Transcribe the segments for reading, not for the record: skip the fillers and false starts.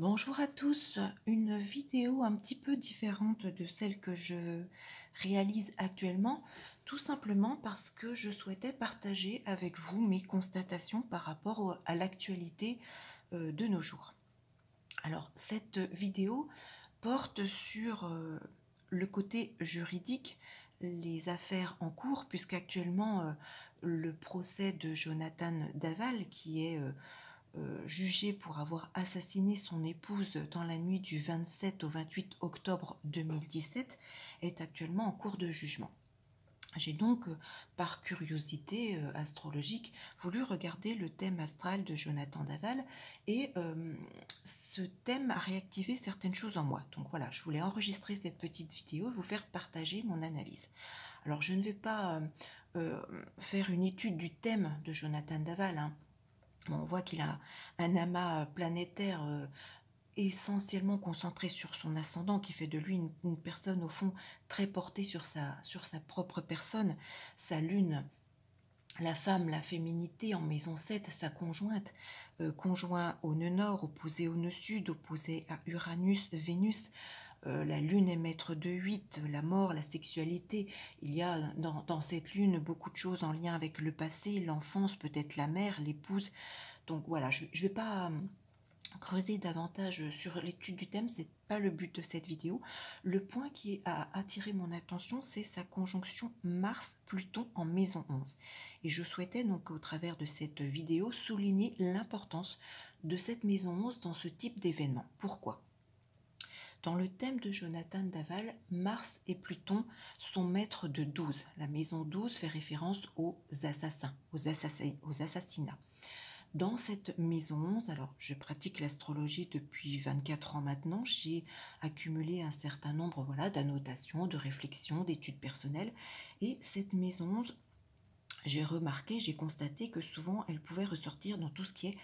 Bonjour à tous, une vidéo un petit peu différente de celle que je réalise actuellement, tout simplement parce que je souhaitais partager avec vous mes constatations par rapport à l'actualité de nos jours. Alors, cette vidéo porte sur le côté juridique, les affaires en cours, puisqu'actuellement le procès de Jonathan Daval, qui est jugé pour avoir assassiné son épouse dans la nuit du 27 au 28 octobre 2017, est actuellement en cours de jugement. J'ai donc, par curiosité astrologique, voulu regarder le thème astral de Jonathan Daval et ce thème a réactivé certaines choses en moi. Donc voilà, je voulais enregistrer cette petite vidéo et vous faire partager mon analyse. Alors je ne vais pas faire une étude du thème de Jonathan Daval, hein. Bon, on voit qu'il a un amas planétaire essentiellement concentré sur son ascendant, qui fait de lui une personne au fond très portée sur sa propre personne, sa lune, la femme, la féminité en maison 7, sa conjointe, conjoint au nœud nord, opposé au nœud sud, opposé à Uranus, Vénus. La lune est maître de 8, la mort, la sexualité. Il y a dans cette lune beaucoup de choses en lien avec le passé, l'enfance, peut-être la mère, l'épouse. Donc voilà, je ne vais pas creuser davantage sur l'étude du thème, c'est pas le but de cette vidéo. Le point qui a attiré mon attention, c'est sa conjonction Mars-Pluton en maison 11. Et je souhaitais donc au travers de cette vidéo souligner l'importance de cette maison 11 dans ce type d'événement. Pourquoi ? Dans le thème de Jonathan Daval, Mars et Pluton sont maîtres de 12. La maison 12 fait référence aux assassins, aux assassinats. Dans cette maison 11, alors je pratique l'astrologie depuis 24 ans maintenant, j'ai accumulé un certain nombre d'annotations, de réflexions, d'études personnelles. Et cette maison 11, j'ai remarqué, j'ai constaté que souvent elle pouvait ressortir dans tout ce qui est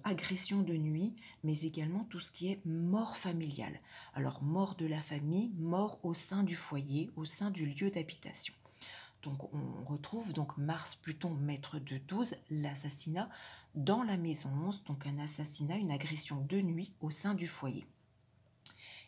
agression de nuit, mais également tout ce qui est mort familiale. Alors mort de la famille, mort au sein du foyer, au sein du lieu d'habitation. Donc on retrouve donc Mars, Pluton, maître de 12, l'assassinat dans la maison 11, donc un assassinat, une agression de nuit au sein du foyer.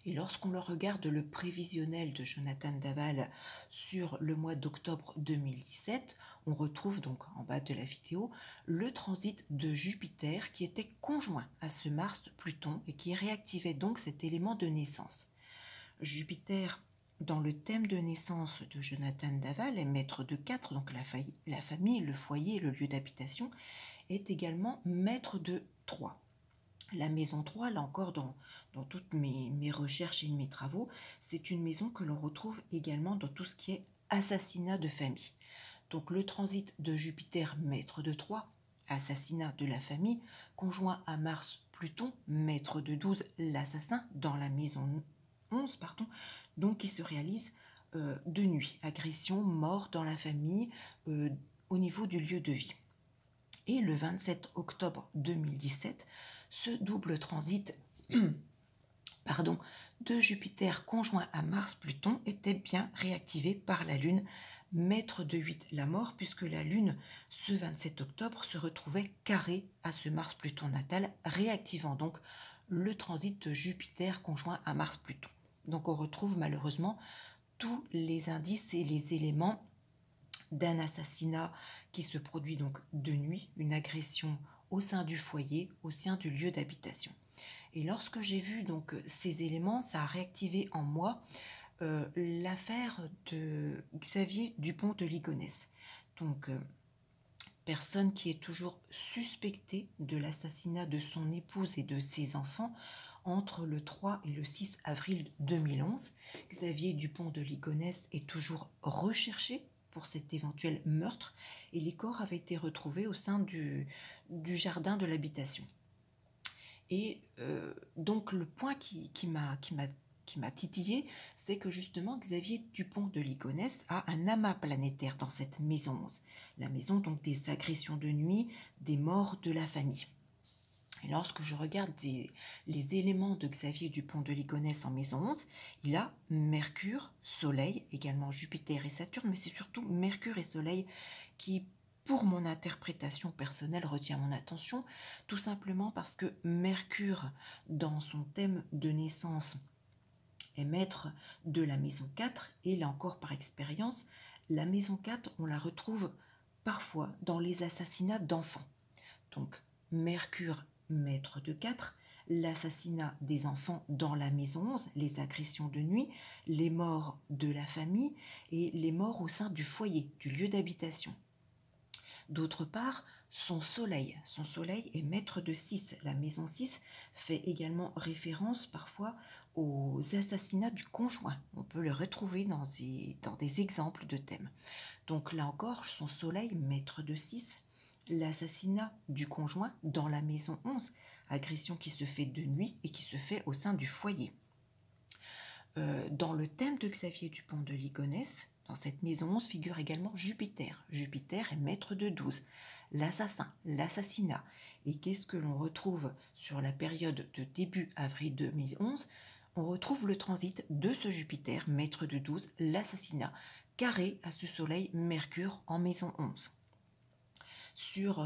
Et lorsqu'on le regarde le prévisionnel de Jonathan Daval sur le mois d'octobre 2017, on retrouve donc en bas de la vidéo le transit de Jupiter qui était conjoint à ce Mars-Pluton et qui réactivait donc cet élément de naissance. Jupiter, dans le thème de naissance de Jonathan Daval, est maître de 4, donc la famille, le foyer, le lieu d'habitation, est également maître de 3. La maison 3, là encore dans toutes mes recherches et mes travaux, c'est une maison que l'on retrouve également dans tout ce qui est assassinat de famille. Donc le transit de Jupiter, maître de 3, assassinat de la famille, conjoint à Mars, Pluton, maître de 12, l'assassin, dans la maison 11, pardon, donc qui se réalise de nuit, agression, mort dans la famille, au niveau du lieu de vie. Et le 27 octobre 2017, ce double transit de Jupiter conjoint à Mars-Pluton était bien réactivé par la Lune, maître de 8, la mort, puisque la Lune, ce 27 octobre, se retrouvait carrée à ce Mars-Pluton natal, réactivant donc le transit de Jupiter conjoint à Mars-Pluton. Donc on retrouve malheureusement tous les indices et les éléments d'un assassinat qui se produit donc de nuit, une agression au sein du foyer, au sein du lieu d'habitation. Et lorsque j'ai vu donc ces éléments, ça a réactivé en moi l'affaire de Xavier Dupont de Ligonnès. Donc personne qui est toujours suspectée de l'assassinat de son épouse et de ses enfants entre le 3 et le 6 avril 2011. Xavier Dupont de Ligonnès est toujours recherché pour cet éventuel meurtre et les corps avaient été retrouvés au sein du jardin de l'habitation. Et donc le point qui m'a titillé, c'est que justement Xavier Dupont de Ligonnès a un amas planétaire dans cette maison 11. La maison donc des agressions de nuit, des morts de la famille. Et lorsque je regarde les éléments de Xavier Dupont de Ligonnès en maison 11, il a Mercure, Soleil, également Jupiter et Saturne, mais c'est surtout Mercure et Soleil qui pour mon interprétation personnelle, retient mon attention, tout simplement parce que Mercure, dans son thème de naissance, est maître de la maison 4, et là encore par expérience, la maison 4, on la retrouve parfois dans les assassinats d'enfants. Donc, Mercure, maître de 4, l'assassinat des enfants dans la maison 11, les agressions de nuit, les morts de la famille et les morts au sein du foyer, du lieu d'habitation. D'autre part, son soleil est maître de 6. La maison 6 fait également référence parfois aux assassinats du conjoint. On peut le retrouver dans des exemples de thèmes. Donc là encore, son soleil, maître de 6, l'assassinat du conjoint dans la maison 11, agression qui se fait de nuit et qui se fait au sein du foyer. Dans le thème de Xavier Dupont de Ligonnès, dans cette maison 11 figure également Jupiter. Jupiter est maître de 12, l'assassin, l'assassinat. Et qu'est-ce que l'on retrouve sur la période de début avril 2011? On retrouve le transit de ce Jupiter, maître de 12, l'assassinat, carré à ce soleil Mercure en maison 11. Sur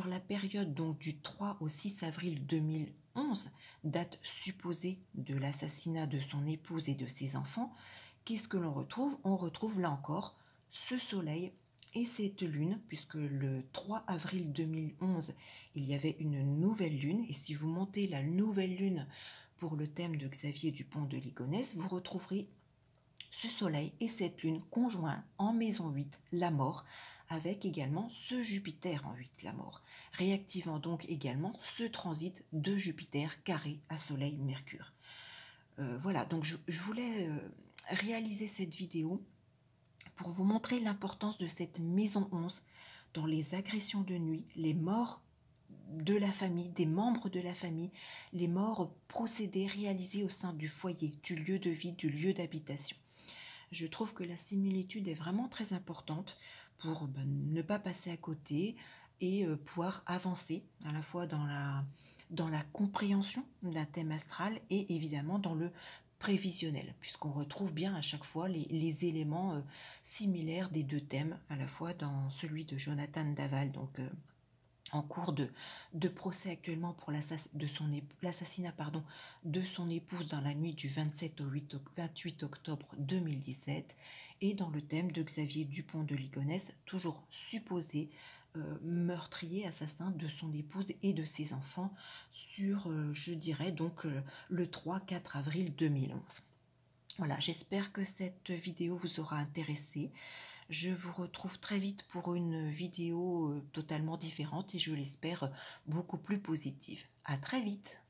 la période donc du 3 au 6 avril 2011, date supposée de l'assassinat de son épouse et de ses enfants, qu'est-ce que l'on retrouve? On retrouve là encore ce soleil et cette lune, puisque le 3 avril 2011, il y avait une nouvelle lune, et si vous montez la nouvelle lune pour le thème de Xavier Dupont de Ligonnès, vous retrouverez ce soleil et cette lune conjoints en maison 8, la mort, avec également ce Jupiter en 8, la mort, réactivant donc également ce transit de Jupiter carré à soleil Mercure. Voilà, donc je voulais réaliser cette vidéo pour vous montrer l'importance de cette maison 11 dans les agressions de nuit, les morts de la famille, des membres de la famille, les morts procédés réalisés au sein du foyer, du lieu de vie, du lieu d'habitation. Je trouve que la similitude est vraiment très importante pour ne pas passer à côté et pouvoir avancer à la fois dans la compréhension d'un thème astral et évidemment dans le prévisionnel, puisqu'on retrouve bien à chaque fois les éléments similaires des deux thèmes, à la fois dans celui de Jonathan Daval, donc en cours de procès actuellement pour l'assassinat de son épouse dans la nuit du 27 au 28 octobre 2017, et dans le thème de Xavier Dupont de Ligonnès, toujours supposé meurtrier, assassin de son épouse et de ses enfants sur, je dirais donc, le 3-4 avril 2011. Voilà, j'espère que cette vidéo vous aura intéressé. Je vous retrouve très vite pour une vidéo totalement différente et je l'espère beaucoup plus positive. À très vite!